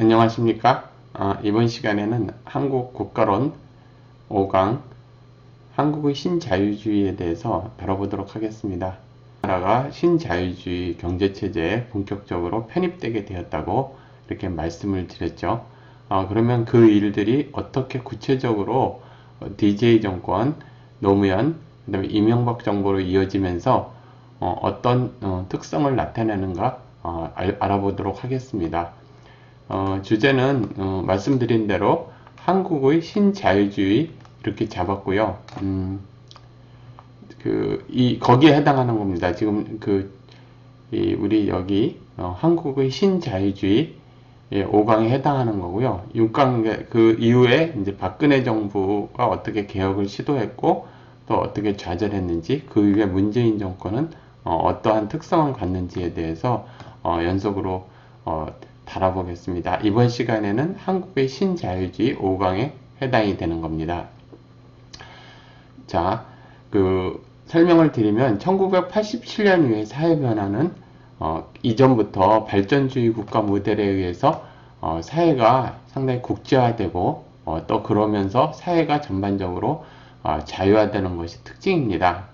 안녕하십니까? 이번 시간에는 한국 국가론 5강 한국의 신자유주의에 대해서 다뤄보도록 하겠습니다. 나라가 신자유주의 경제체제에 본격적으로 편입되게 되었다고 이렇게 말씀을 드렸죠. 그러면 그 일들이 어떻게 구체적으로 DJ 정권, 노무현, 그 다음에 이명박 정부로 이어지면서 어떤 특성을 나타내는가 알아보도록 하겠습니다. 주제는 말씀드린 대로 한국의 신자유주의 이렇게 잡았고요. 거기에 해당하는 겁니다. 지금 우리 여기 한국의 신자유주의 5강에 해당하는 거고요. 6강 그 이후에 이제 박근혜 정부가 어떻게 개혁을 시도했고 또 어떻게 좌절했는지, 그 이후에 문재인 정권은 어떠한 특성을 갖는지에 대해서 연속으로 다뤄보겠습니다. 이번 시간에는 한국의 신자유주의 5강에 해당이 되는 겁니다. 자, 설명을 드리면 1987년 이후의 사회 변화는 이전부터 발전주의 국가 모델에 의해서 사회가 상당히 국제화되고 또 그러면서 사회가 전반적으로 자유화되는 것이 특징입니다.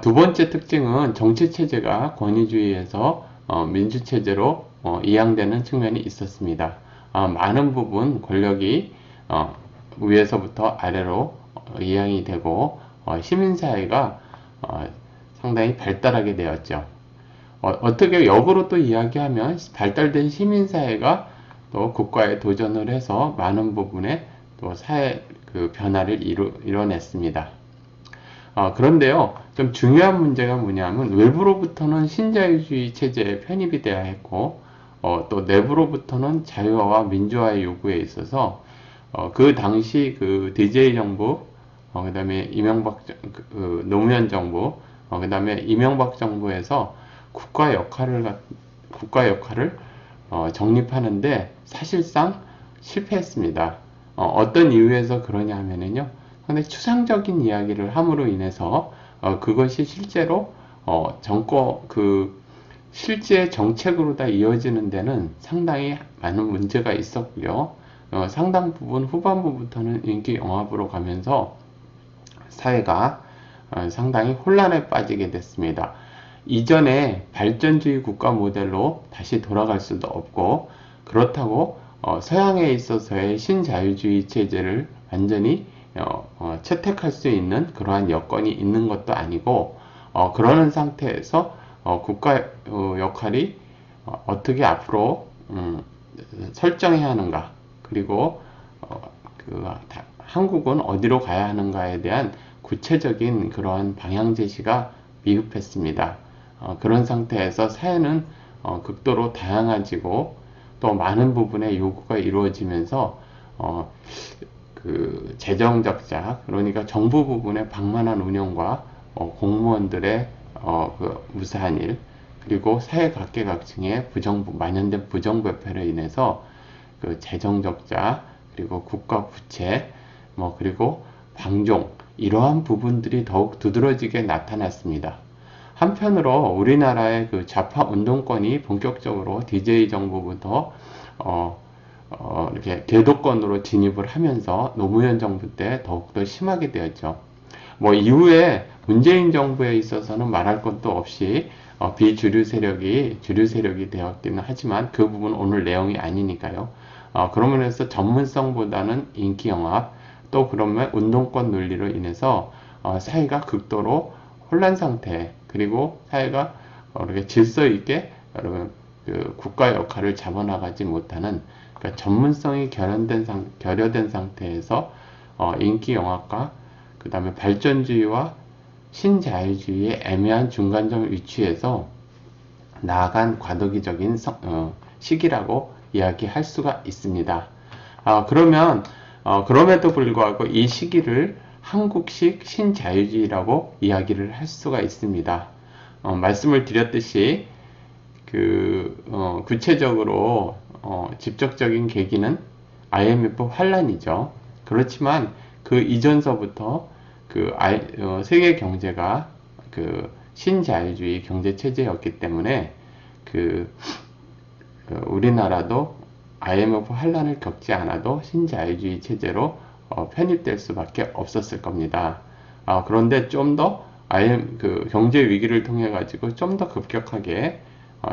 두 번째 특징은 정치체제가 권위주의에서 민주체제로 이양되는 측면이 있었습니다. 많은 부분 권력이 위에서부터 아래로 이양이 되고 시민사회가 상당히 발달하게 되었죠. 어떻게 역으로 또 이야기하면 발달된 시민사회가 또 국가에 도전을 해서 많은 부분에 또 사회 변화를 이뤄냈습니다. 그런데요, 좀 중요한 문제가 뭐냐면 외부로부터는 신자유주의 체제에 편입이 되어야 했고 또 내부로부터는 자유화와 민주화의 요구에 있어서 그 당시 DJ 정부, 그 다음에 노무현 정부, 그 다음에 이명박 정부에서 국가 역할을 정립하는데 사실상 실패했습니다. 어떤 이유에서 그러냐 하면은요, 상당히 추상적인 이야기를 함으로 인해서 그것이 실제로 실제 정책으로 다 이어지는 데는 상당히 많은 문제가 있었고요. 상당 부분 후반부부터는 인기 영합으로 가면서 사회가 상당히 혼란에 빠지게 됐습니다. 이전에 발전주의 국가 모델로 다시 돌아갈 수도 없고, 그렇다고 서양에 있어서의 신자유주의 체제를 완전히 채택할 수 있는 그러한 여건이 있는 것도 아니고, 그러는 상태에서 국가 역할이 어떻게 앞으로 설정해야 하는가, 그리고 한국은 어디로 가야 하는가에 대한 구체적인 그러한 방향 제시가 미흡했습니다. 그런 상태에서 사회는 극도로 다양해지고 또 많은 부분의 요구가 이루어지면서 재정 적자, 그러니까 정부 부분의 방만한 운영과 공무원들의 무사한 일, 그리고 사회 각계각층의 만연된 부정부패로 인해서 재정 적자, 그리고 국가 부채, 그리고 방종, 이러한 부분들이 더욱 두드러지게 나타났습니다. 한편으로 우리나라의 좌파 운동권이 본격적으로 DJ 정부부터 이렇게 대도권으로 진입을 하면서 노무현 정부 때 더욱더 심하게 되었죠. 이후에 문재인 정부에 있어서는 말할 것도 없이 비주류 세력이 주류 세력이 되었기는 하지만 그 부분 오늘 내용이 아니니까요. 그러면 해서 전문성보다는 인기 영합, 또 그러면 운동권 논리로 인해서 사회가 극도로 혼란 상태, 그리고 사회가 이렇게 질서 있게 국가 역할을 잡아나가지 못하는, 그러니까 전문성이 결여된 상태에서 인기 영합과 그 다음에 발전주의와 신자유주의의 애매한 중간점 위치에서 나아간 과도기적인 시기라고 이야기할 수가 있습니다. 그럼에도 불구하고 이 시기를 한국식 신자유주의라고 이야기를 할 수가 있습니다. 말씀을 드렸듯이 구체적으로 직접적인 계기는 IMF 환란이죠. 그렇지만 그 이전서부터 세계 경제가 신자유주의 경제 체제였기 때문에 우리나라도 IMF 환란을 겪지 않아도 신자유주의 체제로 편입될 수밖에 없었을 겁니다. 그런데 좀 더 그 경제 위기를 통해 가지고 좀 더 급격하게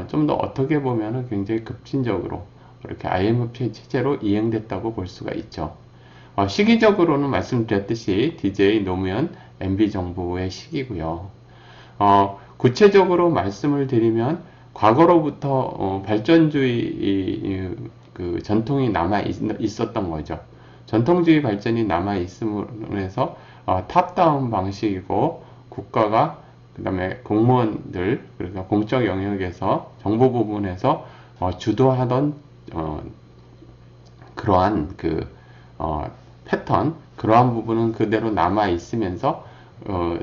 좀 더 어떻게 보면은 굉장히 급진적으로 이렇게 IMF 체제로 이행됐다고 볼 수가 있죠. 시기적으로는 말씀드렸듯이 DJ 노무현 MB 정부의 시기고요. 구체적으로 말씀을 드리면 과거로부터 발전주의 그 전통이 남아 있었던 거죠. 전통주의 발전이 남아 있음으로 해서 탑다운 방식이고 국가가 그다음에 공무원들 그러니까 공적 영역에서 정보 부분에서 주도하던 그러한 그 패턴 그러한 부분은 그대로 남아 있으면서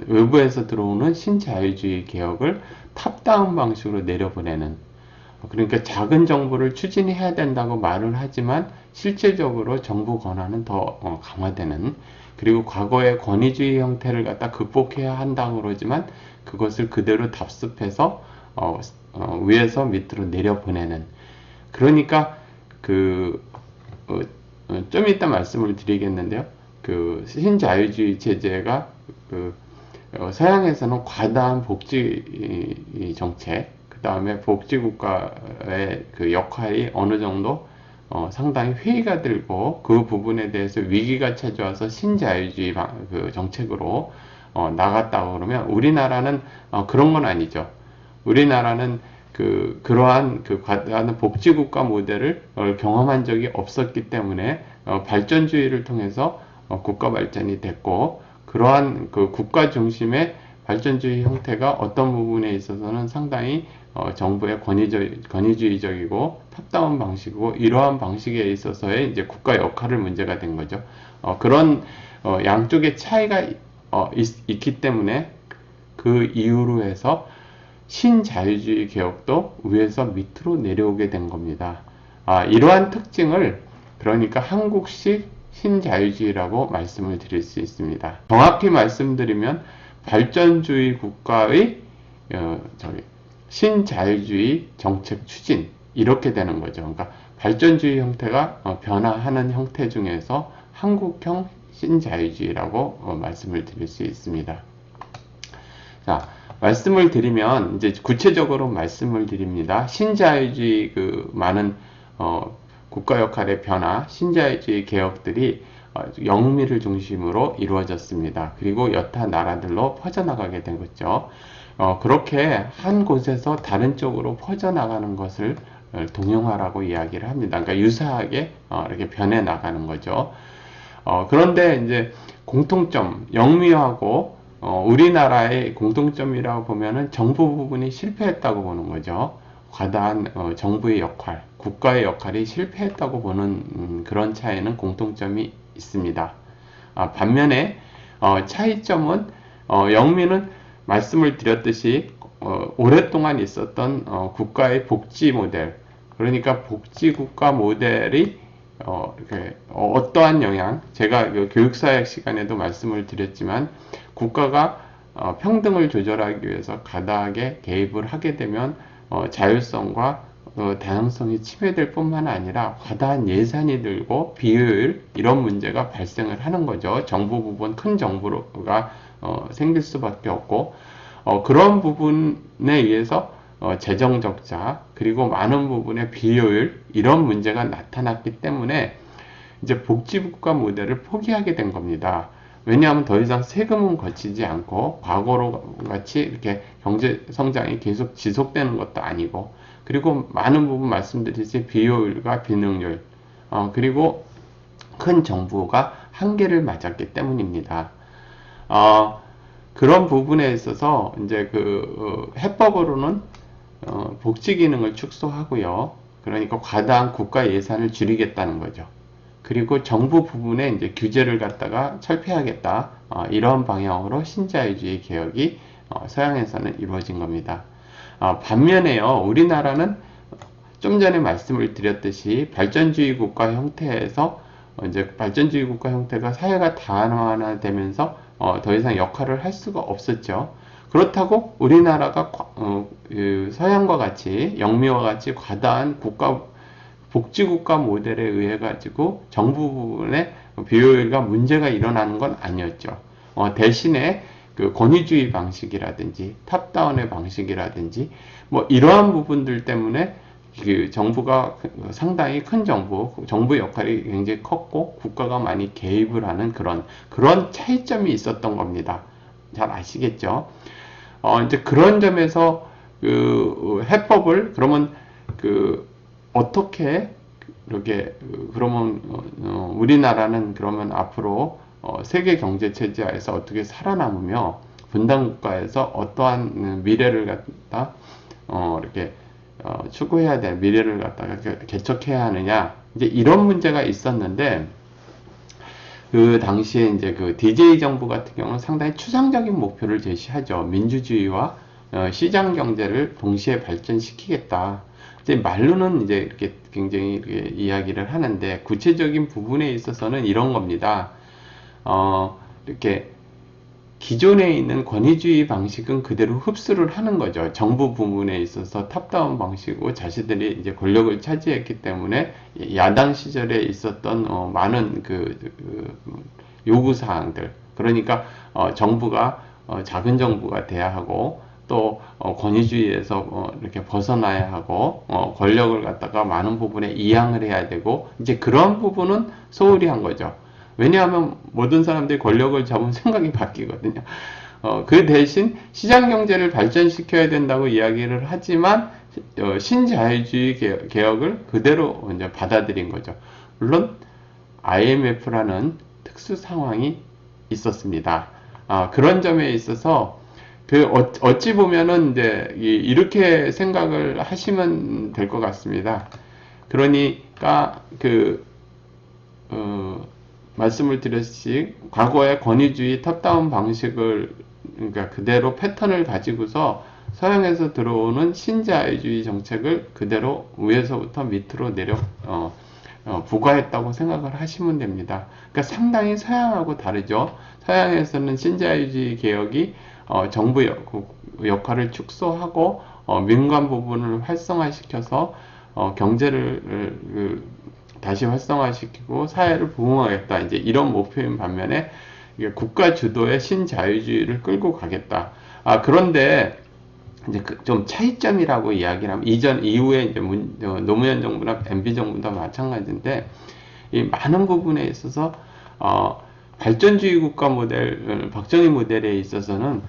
외부에서 들어오는 신자유주의 개혁을 탑다운 방식으로 내려보내는 그러니까 작은 정부를 추진해야 된다고 말을 하지만 실질적으로 정부 권한은 더 강화되는 그리고 과거의 권위주의 형태를 갖다 극복해야 한다고 그러지만 그것을 그대로 답습해서 위에서 밑으로 내려보내는 그러니까 좀 이따 말씀을 드리겠는데요. 그 신자유주의 체제가 서양에서는 과다한 복지 정책, 그 다음에 복지국가의 그 역할이 어느 정도 상당히 회의가 들고 그 부분에 대해서 위기가 찾아와서 신자유주의 그 정책으로 나갔다고 그러면 우리나라는 그런 건 아니죠. 우리나라는 그러한 과다한 복지국가 모델을 경험한 적이 없었기 때문에 발전주의를 통해서 국가 발전이 됐고 그러한 그 국가 중심의 발전주의 형태가 어떤 부분에 있어서는 상당히 정부의 권위주의적이고 탑다운 방식이고 이러한 방식에 있어서의 이제 국가 역할을 문제가 된 거죠. 그런 양쪽의 차이가 있기 때문에 그 이유로 해서 신자유주의 개혁도 위에서 밑으로 내려오게 된 겁니다. 이러한 특징을 그러니까 한국식 신자유주의라고 말씀을 드릴 수 있습니다. 정확히 말씀드리면 발전주의 국가의 신자유주의 정책 추진 이렇게 되는 거죠. 그러니까 발전주의 형태가 변화하는 형태 중에서 한국형 신자유주의라고 말씀을 드릴 수 있습니다. 자, 말씀을 드리면 이제 구체적으로 말씀을 드립니다. 신자유주의 그 많은 국가 역할의 변화, 신자유주의 개혁들이 영미를 중심으로 이루어졌습니다. 그리고 여타 나라들로 퍼져나가게 된 거죠. 그렇게 한 곳에서 다른 쪽으로 퍼져나가는 것을 동영화라고 이야기를 합니다. 그러니까 유사하게 이렇게 변해 나가는 거죠. 그런데 이제 공통점, 영미하고 우리나라의 공통점이라고 보면은 정부 부분이 실패했다고 보는 거죠. 과다한 정부의 역할, 국가의 역할이 실패했다고 보는 그런 차이는 공통점이 있습니다. 반면에 차이점은 영미는 말씀을 드렸듯이 오랫동안 있었던 국가의 복지 모델, 그러니까 복지국가 모델이 이렇게 어떠한 영향, 제가 교육사역 시간에도 말씀을 드렸지만 국가가 평등을 조절하기 위해서 과다하게 개입을 하게 되면 자율성과 다양성이 침해될 뿐만 아니라 과다한 예산이 들고 비효율 이런 문제가 발생을 하는 거죠. 정부 부분 큰 정부가 생길 수밖에 없고 그런 부분에 의해서 재정 적자 그리고 많은 부분의 비효율 이런 문제가 나타났기 때문에 이제 복지국가 모델을 포기하게 된 겁니다. 왜냐하면 더 이상 세금은 거치지 않고 과거로 같이 이렇게 경제 성장이 계속 지속되는 것도 아니고 그리고 많은 부분 말씀드렸듯이 비효율과 비능률 그리고 큰 정부가 한계를 맞았기 때문입니다. 그런 부분에 있어서 이제 해법으로는 복지 기능을 축소하고요. 그러니까 과다한 국가 예산을 줄이겠다는 거죠. 그리고 정부 부분에 이제 규제를 갖다가 철폐하겠다. 이런 방향으로 신자유주의 개혁이 서양에서는 이루어진 겁니다. 반면에요, 우리나라는 좀 전에 말씀을 드렸듯이 발전주의 국가 형태에서 이제 발전주의 국가 형태가 사회가 다원화되면서 더 이상 역할을 할 수가 없었죠. 그렇다고 우리나라가 서양과 같이 영미와 같이 과다한 국가 복지국가 모델에 의해 가지고 정부 부분의 비효율과 문제가 일어나는 건 아니었죠. 대신에 그 권위주의 방식이라든지 탑다운의 방식이라든지 뭐 이러한 부분들 때문에 그 정부가 상당히 큰 정부 역할이 굉장히 컸고 국가가 많이 개입을 하는 그런 차이점이 있었던 겁니다. 잘 아시겠죠? 이제 그런 점에서 그 해법을 그러면 그 어떻게 이렇게 그러면 우리나라는 그러면 앞으로 세계 경제 체제에서 어떻게 살아남으며 분단 국가에서 어떠한 미래를 갖다 이렇게 추구해야 될 미래를 갖다가 개척해야 하느냐, 이제 이런 문제가 있었는데, 그 당시에 이제 그 DJ 정부 같은 경우는 상당히 추상적인 목표를 제시하죠. 민주주의와 시장 경제를 동시에 발전시키겠다. 이제 말로는 이제 이렇게 굉장히 이렇게 이야기를 하는데, 구체적인 부분에 있어서는 이런 겁니다. 이렇게 기존에 있는 권위주의 방식은 그대로 흡수를 하는 거죠. 정부 부문에 있어서 탑다운 방식으로 자신들이 이제 권력을 차지했기 때문에 야당 시절에 있었던 많은 요구 사항들, 그러니까 정부가 작은 정부가 돼야 하고 또 권위주의에서 이렇게 벗어나야 하고 권력을 갖다가 많은 부분에 이양을 해야 되고, 이제 그런 부분은 소홀히 한 거죠. 왜냐하면 모든 사람들이 권력을 잡으면 생각이 바뀌거든요. 그 대신 시장 경제를 발전시켜야 된다고 이야기를 하지만 신자유주의 개혁을 그대로 이제 받아들인 거죠. 물론 IMF라는 특수 상황이 있었습니다. 그런 점에 있어서 어찌 보면은 이제 이렇게 생각을 하시면 될 것 같습니다. 그러니까 말씀을 드렸듯이 과거의 권위주의 탑다운 방식을 그러니까 그대로 패턴을 가지고서 서양에서 들어오는 신자유주의 정책을 그대로 위에서부터 밑으로 부과했다고 생각을 하시면 됩니다. 그러니까 상당히 서양하고 다르죠. 서양에서는 신자유주의 개혁이 정부 역할을 축소하고 민간 부분을 활성화시켜서 경제를 다시 활성화시키고 사회를 부흥하겠다, 이제 이런 목표인 반면에 국가 주도의 신자유주의를 끌고 가겠다. 그런데 이제 좀 차이점이라고 이야기를 하면 이후에 이제 노무현 정부나 MB 정부도 마찬가지인데, 이 많은 부분에 있어서 발전주의 국가 모델, 박정희 모델에 있어서는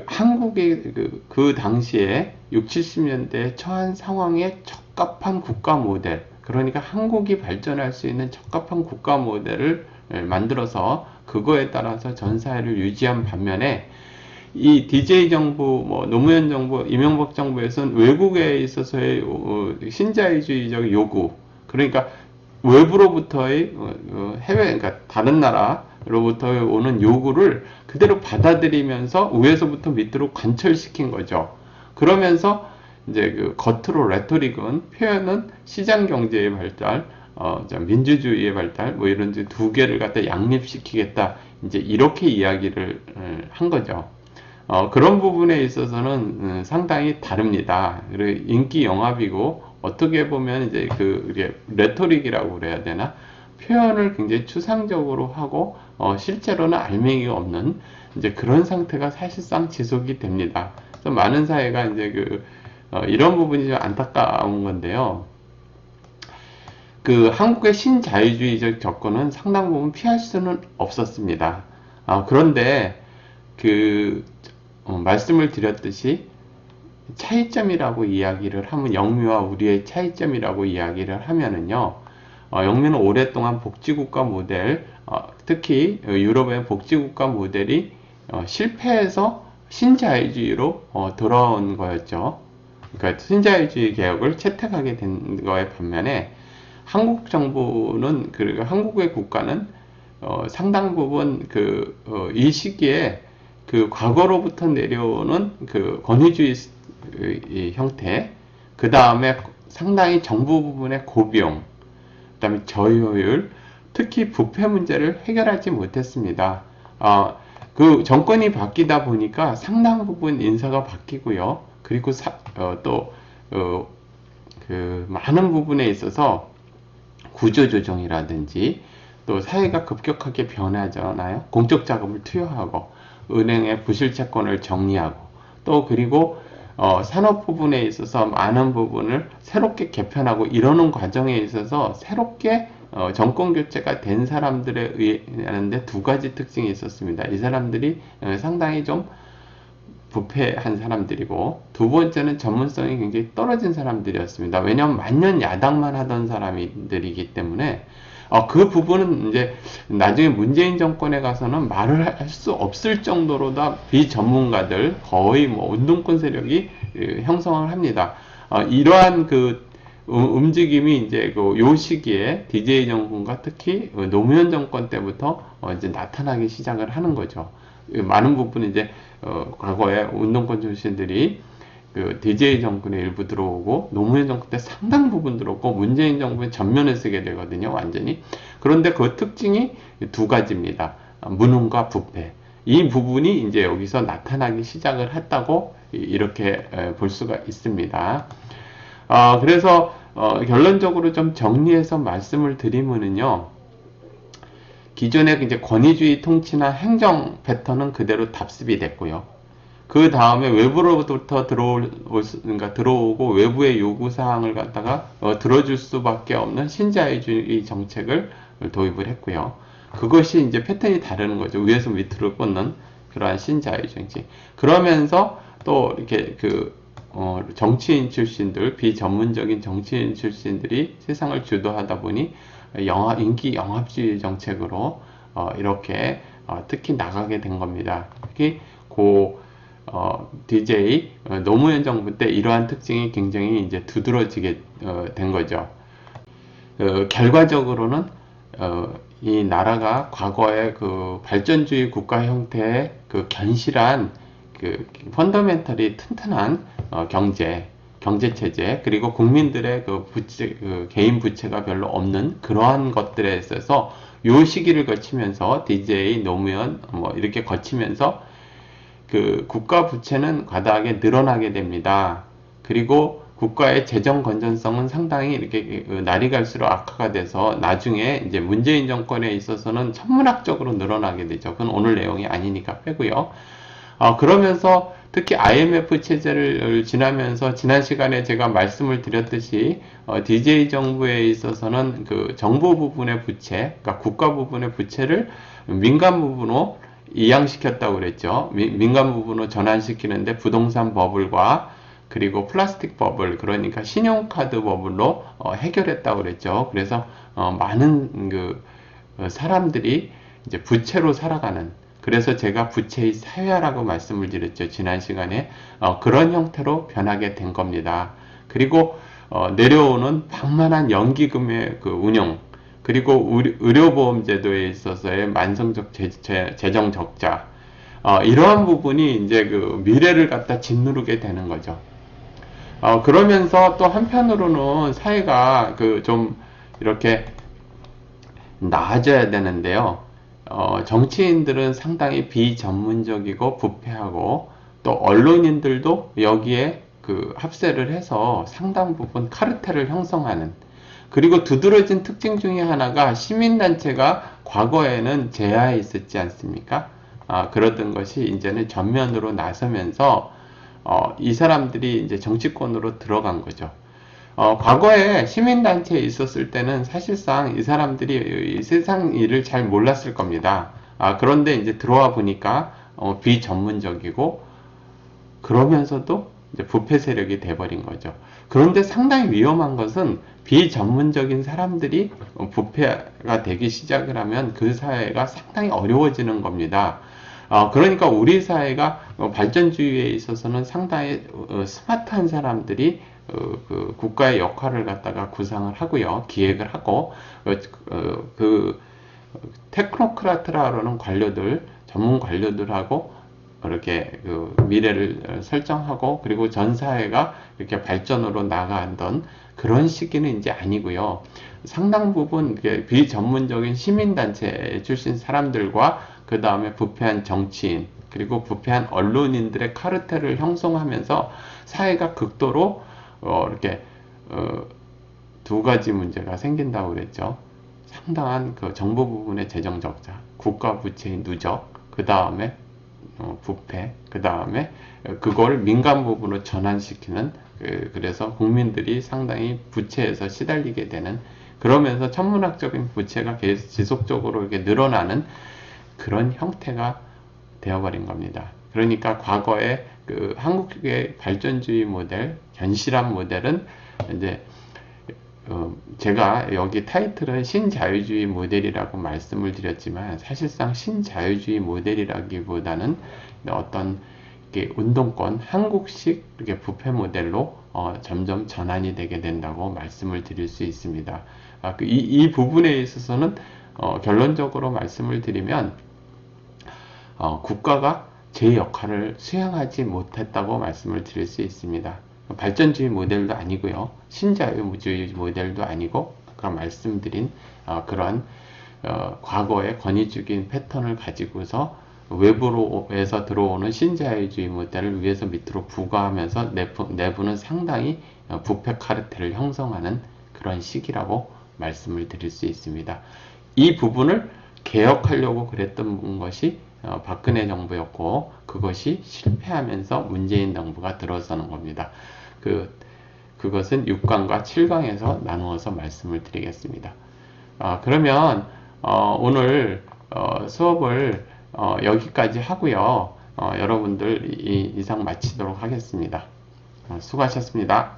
한국의 그 당시에 60, 70년대에 처한 상황에 적합한 국가 모델, 그러니까 한국이 발전할 수 있는 적합한 국가 모델을 만들어서 그거에 따라서 전 사회를 유지한 반면에, 이 DJ 정부, 노무현 정부, 이명박 정부에서는 외국에 있어서의 신자유주의적 요구, 그러니까 외부로부터의 그러니까 다른 나라로부터 오는 요구를 그대로 받아들이면서 위에서부터 밑으로 관철시킨 거죠. 그러면서 이제 겉으로 레토릭은, 표현은 시장 경제의 발달, 민주주의의 발달, 뭐 이런 두 개를 갖다 양립시키겠다, 이제 이렇게 이야기를 한 거죠. 그런 부분에 있어서는 상당히 다릅니다. 그리고 인기 영합이고, 어떻게 보면 이제 레토릭이라고 그래야 되나? 표현을 굉장히 추상적으로 하고, 실제로는 알맹이가 없는 이제 그런 상태가 사실상 지속이 됩니다. 그래서 많은 사회가 이제 이런 부분이 좀 안타까운 건데요. 한국의 신자유주의적 접근은 상당 부분 피할 수는 없었습니다. 그런데 말씀을 드렸듯이 차이점이라고 이야기를 하면, 영미와 우리의 차이점이라고 이야기를 하면은요, 영미는 오랫동안 복지국가 모델, 특히 유럽의 복지국가 모델이 실패해서 신자유주의로 돌아온 거였죠. 그러니까 신자유주의 개혁을 채택하게 된 거에 반면에, 한국 정부는, 그리고 한국의 국가는 상당 부분 이 시기에 과거로부터 내려오는 권위주의 형태, 그 다음에 상당히 정부 부분의 고비용, 그 다음에 저효율, 특히 부패 문제를 해결하지 못했습니다. 정권이 바뀌다 보니까 상당 부분 인사가 바뀌고요. 그리고 많은 부분에 있어서 구조조정이라든지 또 사회가 급격하게 변하잖아요. 공적 자금을 투여하고 은행의 부실 채권을 정리하고 또 그리고 산업 부분에 있어서 많은 부분을 새롭게 개편하고 이러는 과정에 있어서 새롭게 정권 교체가 된 사람들에 의하는데 두 가지 특징이 있었습니다. 이 사람들이 상당히 좀 부패한 사람들이고 두 번째는 전문성이 굉장히 떨어진 사람들이었습니다. 왜냐하면 만년 야당만 하던 사람들이기 때문에 그 부분은 이제 나중에 문재인 정권에 가서는 말을 할 수 없을 정도로 다 비전문가들 거의 뭐 운동권 세력이 형성을 합니다. 이러한 그 움직임이 이제 요 시기에 DJ 정권과 특히 노무현 정권 때부터 이제 나타나기 시작을 하는 거죠. 많은 부분은 이제 과거에 운동권 출신들이 그 DJ 정권에 일부 들어오고 노무현 정권 때 상당 부분 들어오고 문재인 정부에 전면에 서게 되거든요, 완전히. 그런데 그 특징이 두 가지입니다. 무능과 부패. 이 부분이 이제 여기서 나타나기 시작을 했다고 이렇게 볼 수가 있습니다. 그래서 결론적으로 좀 정리해서 말씀을 드리면은요. 기존의 이제 권위주의 통치나 행정 패턴은 그대로 답습이 됐고요. 그 다음에 외부로부터 들어오고 외부의 요구사항을 갖다가 들어줄 수밖에 없는 신자유주의 정책을 도입을 했고요. 그것이 이제 패턴이 다르는 거죠. 위에서 밑으로 꽂는 그러한 신자유주의 정책. 그러면서 또 이렇게 정치인 출신들, 비전문적인 정치인 출신들이 세상을 주도하다 보니 인기 영합주의 정책으로 이렇게 특히 나가게 된 겁니다. 특히 DJ 노무현 정부 때 이러한 특징이 굉장히 이제 두드러지게 된 거죠. 결과적으로는 이 나라가 과거의 그 발전주의 국가 형태의 그 견실한 그 펀더멘털이 튼튼한 경제 체제 그리고 국민들의 개인 부채가 별로 없는 그러한 것들에 있어서 요 시기를 거치면서 DJ 노무현 뭐 이렇게 거치면서 그 국가 부채는 과다하게 늘어나게 됩니다. 그리고 국가의 재정 건전성은 상당히 이렇게 날이 갈수록 악화가 돼서 나중에 이제 문재인 정권에 있어서는 천문학적으로 늘어나게 되죠. 그건 오늘 내용이 아니니까 빼고요. 그러면서 특히 IMF 체제를 지나면서 지난 시간에 제가 말씀을 드렸듯이 DJ 정부에 있어서는 그 정부 부분의 부채, 그러니까 국가 부분의 부채를 민간 부분으로 이양시켰다고 그랬죠. 민간 부분으로 전환시키는데 부동산 버블과 그리고 플라스틱 버블, 그러니까 신용카드 버블로 해결했다고 그랬죠. 그래서 많은 사람들이 이제 부채로 살아가는, 그래서 제가 부채의 사회화라고 말씀을 드렸죠. 지난 시간에 그런 형태로 변하게 된 겁니다. 그리고 내려오는 방만한 연기금의 그 운영, 그리고 의료보험 제도에 있어서의 만성적 재정 적자, 이러한 부분이 이제 그 미래를 갖다 짓누르게 되는 거죠. 그러면서 또 한편으로는 사회가 좀 이렇게 나아져야 되는데요. 정치인들은 상당히 비전문적이고 부패하고 또 언론인들도 여기에 합세를 해서 상당 부분 카르텔을 형성하는, 그리고 두드러진 특징 중에 하나가 시민단체가 과거에는 제하에 있었지 않습니까? 그러던 것이 이제는 전면으로 나서면서 이 사람들이 이제 정치권으로 들어간 거죠. 과거에 시민단체에 있었을 때는 사실상 이 사람들이 세상 일을 잘 몰랐을 겁니다. 그런데 이제 들어와 보니까 비전문적이고 그러면서도 이제 부패 세력이 돼버린 거죠. 그런데 상당히 위험한 것은 비전문적인 사람들이 부패가 되기 시작을 하면 그 사회가 상당히 어려워지는 겁니다. 그러니까 우리 사회가 발전주의에 있어서는 상당히 스마트한 사람들이 국가의 역할을 갖다가 구상을 하고요, 기획을 하고, 테크노크라트라는 관료들, 전문 관료들하고 이렇게 미래를 설정하고, 그리고 전 사회가 이렇게 발전으로 나가던 그런 시기는 이제 아니고요. 상당 부분 비전문적인 시민단체 출신 사람들과 그 다음에 부패한 정치인, 그리고 부패한 언론인들의 카르텔을 형성하면서 사회가 극도로 이렇게 두 가지 문제가 생긴다고 그랬죠. 상당한 그 정부 부분의 재정 적자, 국가 부채의 누적, 그 다음에 부패, 그 다음에 그걸 민간 부분으로 전환시키는 그래서 국민들이 상당히 부채에서 시달리게 되는, 그러면서 천문학적인 부채가 계속 지속적으로 이렇게 늘어나는 그런 형태가 되어버린 겁니다. 그러니까 과거에 그 한국의 발전주의 모델, 견실한 모델은 이제 제가 여기 타이틀은 신자유주의 모델이라고 말씀을 드렸지만 사실상 신자유주의 모델이라기보다는 어떤 운동권, 한국식 이렇게 부패 모델로 점점 전환이 되게 된다고 말씀을 드릴 수 있습니다. 이 부분에 있어서는 결론적으로 말씀을 드리면 국가가 제 역할을 수행하지 못했다고 말씀을 드릴 수 있습니다. 발전주의 모델도 아니고요, 신자유주의 모델도 아니고, 아까 말씀드린 그런 과거의 권위주의적인 패턴을 가지고서 외부로에서 들어오는 신자유주의 모델을 위에서 밑으로 부과하면서 내부는 상당히 부패 카르텔을 형성하는 그런 시기라고 말씀을 드릴 수 있습니다. 이 부분을 개혁하려고 그랬던 것이 박근혜 정부였고, 그것이 실패하면서 문재인 정부가 들어서는 겁니다. 그것은 6강과 7강에서 나누어서 말씀을 드리겠습니다. 그러면 오늘 수업을 여기까지 하고요. 여러분들 이상 마치도록 하겠습니다. 수고하셨습니다.